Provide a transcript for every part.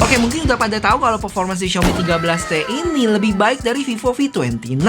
Oke, mungkin udah pada tahu kalau performance di Xiaomi 13T ini lebih baik dari Vivo V29.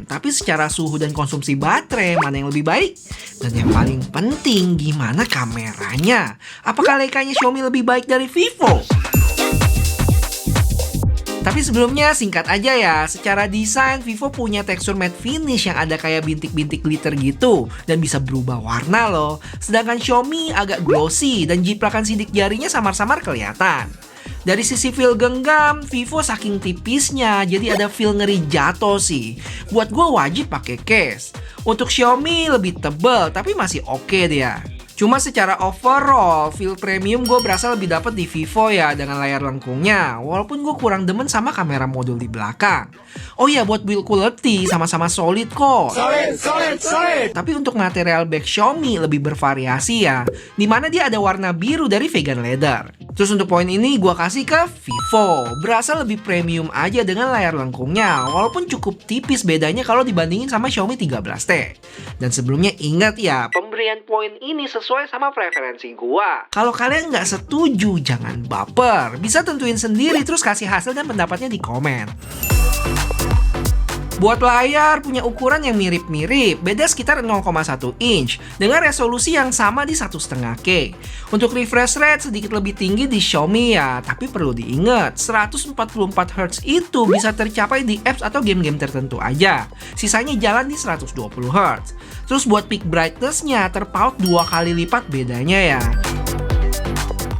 Tapi secara suhu dan konsumsi baterai, mana yang lebih baik? Dan yang paling penting, gimana kameranya? Apakah Leica-nya Xiaomi lebih baik dari Vivo? Tapi sebelumnya singkat aja ya, secara desain Vivo punya tekstur matte finish yang ada kayak bintik-bintik glitter gitu dan bisa berubah warna loh. Sedangkan Xiaomi agak glossy dan jiplakan sidik jarinya samar-samar kelihatan. Dari sisi feel genggam, Vivo saking tipisnya jadi ada feel ngeri jatuh sih. Buat gue wajib pakai case. Untuk Xiaomi lebih tebal tapi masih oke dia. Cuma secara overall, feel premium gue berasa lebih dapet di Vivo ya dengan layar lengkungnya. Walaupun gue kurang demen sama kamera modul di belakang. Oh iya, buat build quality sama-sama solid kok. Solid. Tapi untuk material back Xiaomi lebih bervariasi ya. Dimana dia ada warna biru dari vegan leather. Terus untuk poin ini gue kasih ke Vivo. Berasa lebih premium aja dengan layar lengkungnya. Walaupun cukup tipis bedanya kalau dibandingin sama Xiaomi 13T. Dan sebelumnya ingat ya, pemberian poin ini sesuai sama preferensi gua. Kalau kalian nggak setuju, jangan baper. Bisa tentuin sendiri terus kasih hasil dan pendapatnya di komen. Buat layar punya ukuran yang mirip-mirip, beda sekitar 0,1 inch dengan resolusi yang sama di 1,5K. Untuk refresh rate sedikit lebih tinggi di Xiaomi ya, tapi perlu diingat 144Hz itu bisa tercapai di apps atau game-game tertentu aja. Sisanya jalan di 120Hz. Terus buat peak brightness-nya terpaut 2 kali lipat bedanya ya.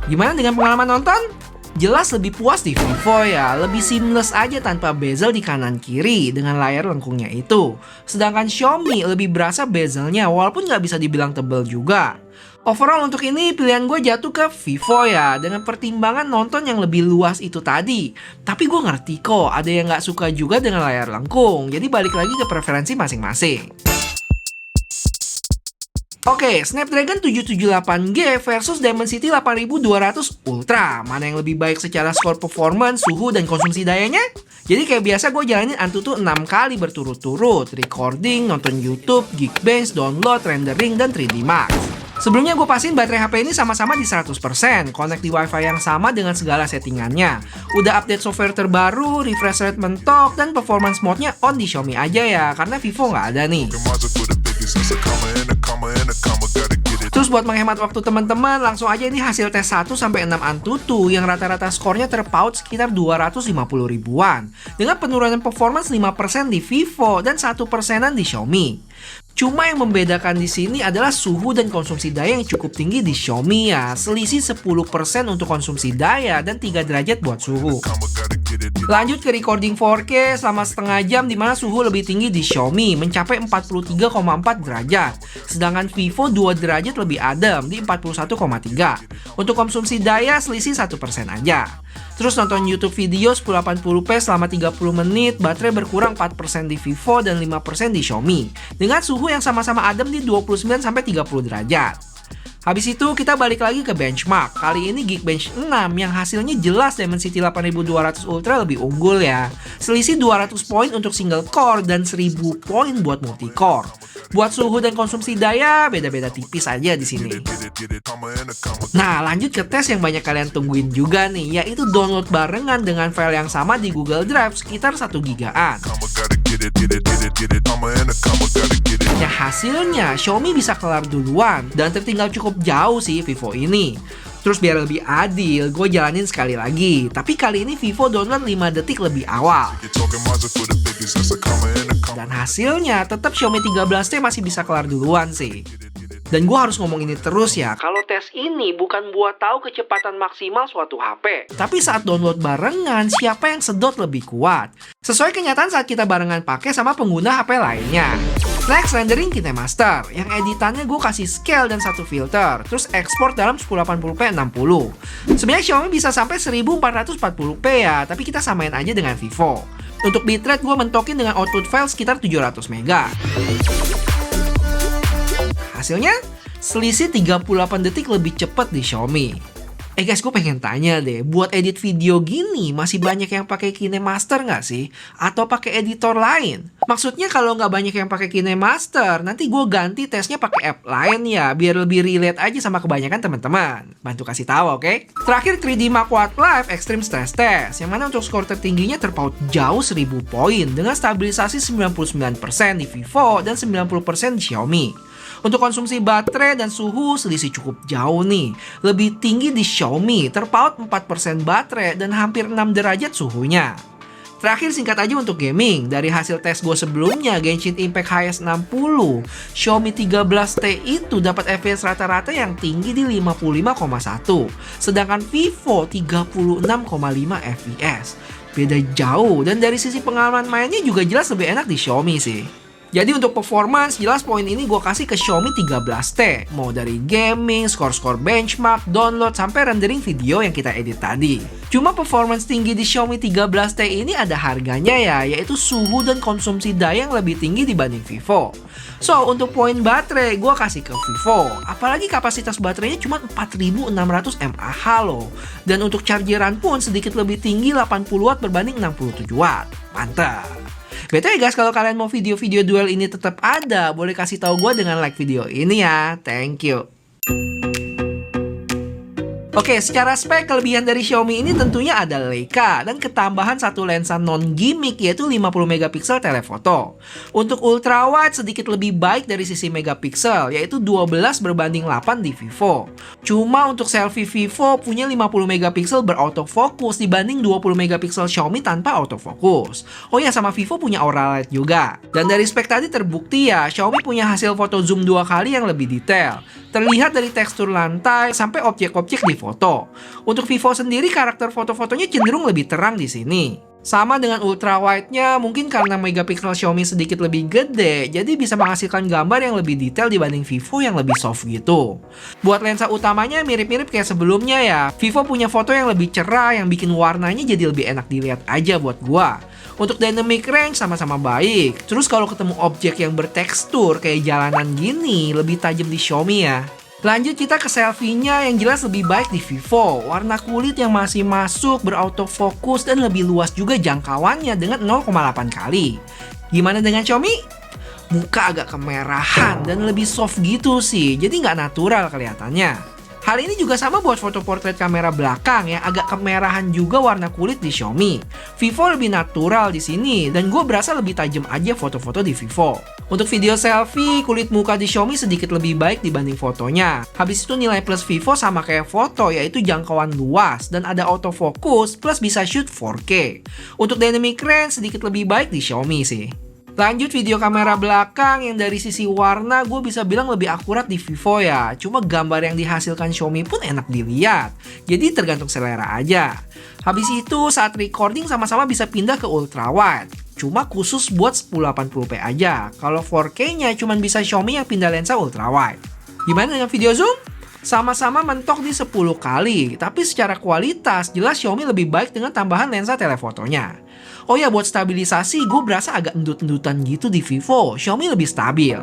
Gimana dengan pengalaman nonton? Jelas lebih puas di Vivo ya, lebih seamless aja tanpa bezel di kanan kiri dengan layar lengkungnya itu. Sedangkan Xiaomi lebih berasa bezelnya walaupun nggak bisa dibilang tebel juga. Overall untuk ini pilihan gue jatuh ke Vivo ya, dengan pertimbangan nonton yang lebih luas itu tadi. Tapi gue ngerti kok, ada yang nggak suka juga dengan layar lengkung, jadi balik lagi ke preferensi masing-masing. Oke, Snapdragon 778G versus Dimensity 8200 Ultra. Mana yang lebih baik secara skor performance, suhu, dan konsumsi dayanya? Jadi kayak biasa gue jalanin Antutu 6 kali berturut-turut. Recording, nonton YouTube, Geekbench, download, rendering, dan 3D Max. Sebelumnya gue pastiin baterai HP ini sama-sama di 100%, connect di wifi yang sama dengan segala settingannya. Udah update software terbaru, refresh rate mentok, dan performance mode-nya on di Xiaomi aja ya, karena Vivo nggak ada nih. Terus buat menghemat waktu teman-teman, langsung aja ini hasil tes 1-6 Antutu yang rata-rata skornya terpaut sekitar 250 ribuan. Dengan penurunan performance 5% di Vivo dan 1%-an di Xiaomi. Cuma yang membedakan di sini adalah suhu dan konsumsi daya yang cukup tinggi di Xiaomi ya. Selisih 10% untuk konsumsi daya dan 3 derajat buat suhu. Lanjut ke recording 4K selama setengah jam di mana suhu lebih tinggi di Xiaomi mencapai 43,4 derajat. Sedangkan Vivo 2 derajat lebih adem di 41,3. Untuk konsumsi daya selisih 1% aja. Terus nonton YouTube video 1080p selama 30 menit, baterai berkurang 4% di Vivo dan 5% di Xiaomi. Dengan suhu yang sama-sama adem di 29-30 derajat. Habis itu kita balik lagi ke benchmark. Kali ini Geekbench 6 yang hasilnya jelas Dimensity 8200 Ultra lebih unggul ya. Selisih 200 poin untuk single core dan 1000 poin buat multi core. Buat suhu dan konsumsi daya beda-beda tipis aja di sini. Nah, lanjut ke tes yang banyak kalian tungguin juga nih, yaitu download barengan dengan file yang sama di Google Drive sekitar 1 gigaan. Ya hasilnya Xiaomi bisa kelar duluan dan tertinggal cukup jauh sih Vivo ini. Terus biar lebih adil, gue jalanin sekali lagi. Tapi kali ini Vivo download 5 detik lebih awal. Dan hasilnya tetap Xiaomi 13T masih bisa kelar duluan sih. Dan gue harus ngomong ini terus ya, kalau tes ini bukan buat tahu kecepatan maksimal suatu HP. Tapi saat download barengan, siapa yang sedot lebih kuat. Sesuai kenyataan saat kita barengan pakai sama pengguna HP lainnya. Next, rendering KineMaster. Yang editannya gue kasih scale dan satu filter. Terus ekspor dalam 1080p 60. Sebenarnya Xiaomi bisa sampai 1440p ya, tapi kita samain aja dengan Vivo. Untuk bitrate gue mentokin dengan output file sekitar 700 MB. Hasilnya, selisih 38 detik lebih cepat di Xiaomi. Guys, gue pengen tanya deh, buat edit video gini masih banyak yang pakai KineMaster nggak sih? Atau pakai editor lain? Maksudnya kalau nggak banyak yang pakai KineMaster, nanti gue ganti tesnya pakai app lain ya, biar lebih relate aja sama kebanyakan teman-teman. Bantu kasih tahu, oke? Terakhir 3D Mark Quad Live Extreme Stress Test, yang mana untuk skor tertingginya terpaut jauh 1000 poin dengan stabilisasi 99% di Vivo dan 90% di Xiaomi. Untuk konsumsi baterai dan suhu selisih cukup jauh nih. Lebih tinggi di Xiaomi, terpaut 4% baterai dan hampir 6 derajat suhunya. Terakhir singkat aja untuk gaming. Dari hasil tes gue sebelumnya, Genshin Impact HS60, Xiaomi 13T itu dapat FPS rata-rata yang tinggi di 55,1. Sedangkan Vivo 36,5 FPS. Beda jauh, dan dari sisi pengalaman mainnya juga jelas lebih enak di Xiaomi sih. Jadi untuk performance, jelas poin ini gue kasih ke Xiaomi 13T. Mau dari gaming, skor-skor benchmark, download, sampai rendering video yang kita edit tadi. Cuma performance tinggi di Xiaomi 13T ini ada harganya ya, yaitu suhu dan konsumsi daya yang lebih tinggi dibanding Vivo. So, untuk poin baterai, gue kasih ke Vivo. Apalagi kapasitas baterainya cuma 4600 mAh loh. Dan untuk chargeran pun sedikit lebih tinggi 80 watt berbanding 67 watt. Mantap! BTW guys, kalau kalian mau video-video duel ini tetap ada, boleh kasih tahu gue dengan like video ini ya. Thank you. Oke, secara spek kelebihan dari Xiaomi ini tentunya ada Leica dan ketambahan satu lensa non-gimmick yaitu 50 megapiksel telefoto. Untuk ultrawide sedikit lebih baik dari sisi megapiksel yaitu 12 berbanding 8 di Vivo. Cuma untuk selfie Vivo punya 50 megapiksel berautofokus dibanding 20 megapiksel Xiaomi tanpa autofokus. Oh ya, sama Vivo punya Aura Light juga. Dan dari spek tadi terbukti ya, Xiaomi punya hasil foto zoom 2 kali yang lebih detail. Terlihat dari tekstur lantai sampai objek-objek di foto. Untuk Vivo sendiri karakter foto-fotonya cenderung lebih terang di sini. Sama dengan ultrawide-nya, mungkin karena megapiksel Xiaomi sedikit lebih gede, jadi bisa menghasilkan gambar yang lebih detail dibanding Vivo yang lebih soft gitu. Buat lensa utamanya mirip-mirip kayak sebelumnya ya. Vivo punya foto yang lebih cerah yang bikin warnanya jadi lebih enak dilihat aja buat gua. Untuk dynamic range sama-sama baik. Terus kalau ketemu objek yang bertekstur kayak jalanan gini, lebih tajam di Xiaomi ya. Lanjut kita ke selfie-nya yang jelas lebih baik di Vivo. Warna kulit yang masih masuk, berautofokus, dan lebih luas juga jangkauannya dengan 0,8 kali. Gimana dengan Xiaomi? Muka agak kemerahan dan lebih soft gitu sih, jadi nggak natural kelihatannya. Hal ini juga sama buat foto portrait kamera belakang yang agak kemerahan juga warna kulit di Xiaomi. Vivo lebih natural di sini dan gue berasa lebih tajam aja foto-foto di Vivo. Untuk video selfie, kulit muka di Xiaomi sedikit lebih baik dibanding fotonya. Habis itu nilai plus Vivo sama kayak foto yaitu jangkauan luas dan ada autofocus plus bisa shoot 4K. Untuk dynamic range sedikit lebih baik di Xiaomi sih. Lanjut video kamera belakang yang dari sisi warna gue bisa bilang lebih akurat di Vivo ya. Cuma gambar yang dihasilkan Xiaomi pun enak dilihat. Jadi tergantung selera aja. Habis itu saat recording sama-sama bisa pindah ke ultrawide. Cuma khusus buat 1080p aja. Kalau 4K-nya cuma bisa Xiaomi yang pindah lensa ultrawide. Gimana dengan video zoom? Sama-sama mentok di 10 kali. Tapi secara kualitas jelas Xiaomi lebih baik dengan tambahan lensa telefotonya. Oh ya, buat stabilisasi gue berasa agak endut-endutan gitu di Vivo. Xiaomi lebih stabil.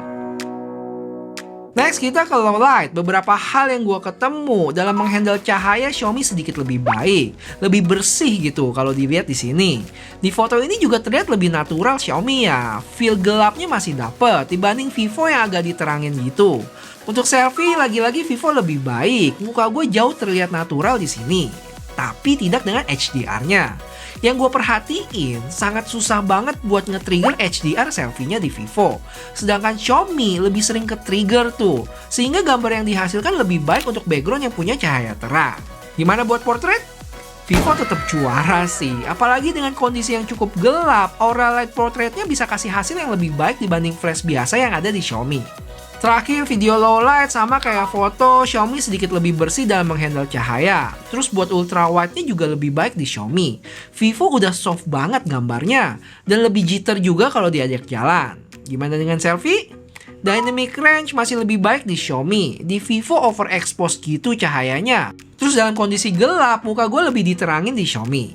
Next kita ke low light. Beberapa hal yang gue ketemu dalam menghandle cahaya Xiaomi sedikit lebih baik, lebih bersih gitu kalau dilihat di sini. Di foto ini juga terlihat lebih natural Xiaomi ya. Feel gelapnya masih dapet dibanding Vivo yang agak diterangin gitu. Untuk selfie lagi-lagi Vivo lebih baik. Muka gue jauh terlihat natural di sini, tapi tidak dengan HDR-nya. Yang gue perhatiin, sangat susah banget buat nge-trigger HDR selfie-nya di Vivo. Sedangkan Xiaomi lebih sering ke-trigger tuh, sehingga gambar yang dihasilkan lebih baik untuk background yang punya cahaya terang. Gimana buat portrait? Vivo tetap juara sih, apalagi dengan kondisi yang cukup gelap, Aura Light portraitnya bisa kasih hasil yang lebih baik dibanding flash biasa yang ada di Xiaomi. Terakhir video low light sama kayak foto, Xiaomi sedikit lebih bersih dalam menghandle cahaya. Terus buat ultrawide-nya juga lebih baik di Xiaomi. Vivo udah soft banget gambarnya dan lebih jitter juga kalau diajak jalan. Gimana dengan selfie? Dynamic range masih lebih baik di Xiaomi. Di Vivo overexpose gitu cahayanya. Terus dalam kondisi gelap, muka gue lebih diterangin di Xiaomi.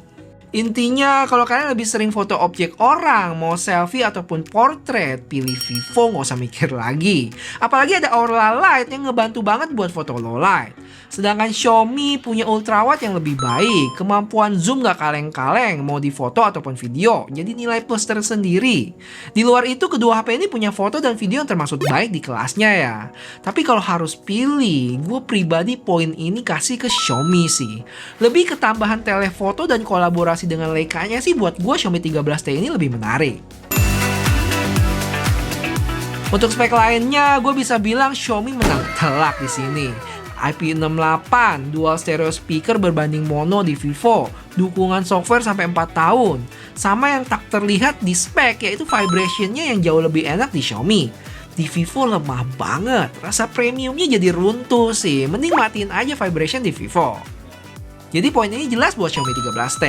Intinya, kalau kalian lebih sering foto objek orang, mau selfie ataupun portrait, pilih Vivo, nggak usah mikir lagi. Apalagi ada Aura Light yang ngebantu banget buat foto low light. Sedangkan Xiaomi punya ultrawide yang lebih baik, kemampuan zoom nggak kaleng-kaleng, mau di foto ataupun video, jadi nilai plus tersendiri. Di luar itu, kedua HP ini punya foto dan video yang termasuk baik di kelasnya ya. Tapi kalau harus pilih, gue pribadi poin ini kasih ke Xiaomi sih. Lebih ketambahan telefoto dan kolaborasi dengan Leica-nya sih buat gue Xiaomi 13T ini lebih menarik. Untuk spek lainnya, gue bisa bilang Xiaomi menang telak di sini. IP68, dual stereo speaker berbanding mono di Vivo, dukungan software sampai 4 tahun. Sama yang tak terlihat di spek, yaitu vibration-nya yang jauh lebih enak di Xiaomi. Di Vivo lemah banget, rasa premiumnya jadi runtuh sih. Mending matiin aja vibration di Vivo. Jadi poin ini jelas buat Xiaomi 13T.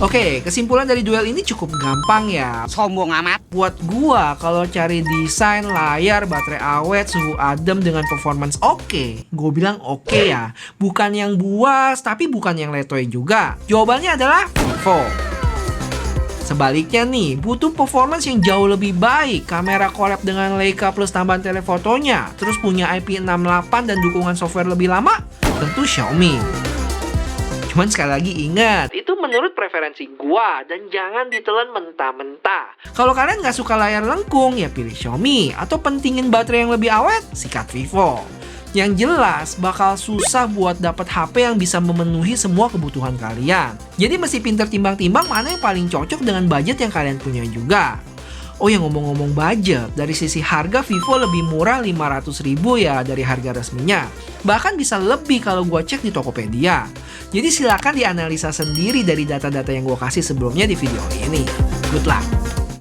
Oke, kesimpulan dari duel ini cukup gampang ya. Sombong amat. Buat gua, kalau cari desain, layar, baterai awet, suhu adem dengan performance oke, gua bilang oke ya. Bukan yang buas, tapi bukan yang letoy juga. Jawabannya adalah Vivo. Sebaliknya nih, butuh performance yang jauh lebih baik, kamera collab dengan Leica plus tambahan telefotonya, terus punya IP68 dan dukungan software lebih lama, tentu Xiaomi. Cuman sekali lagi ingat, itu menurut preferensi gua dan jangan ditelan mentah-mentah. Kalau kalian nggak suka layar lengkung, ya pilih Xiaomi, atau pentingin baterai yang lebih awet, sikat Vivo. Yang jelas bakal susah buat dapat HP yang bisa memenuhi semua kebutuhan kalian. Jadi mesti pinter timbang-timbang mana yang paling cocok dengan budget yang kalian punya juga. Oh ya, ngomong-ngomong budget, dari sisi harga Vivo lebih murah 500.000 ya dari harga resminya. Bahkan bisa lebih kalau gua cek di Tokopedia. Jadi silakan dianalisa sendiri dari data-data yang gua kasih sebelumnya di video ini. Good luck!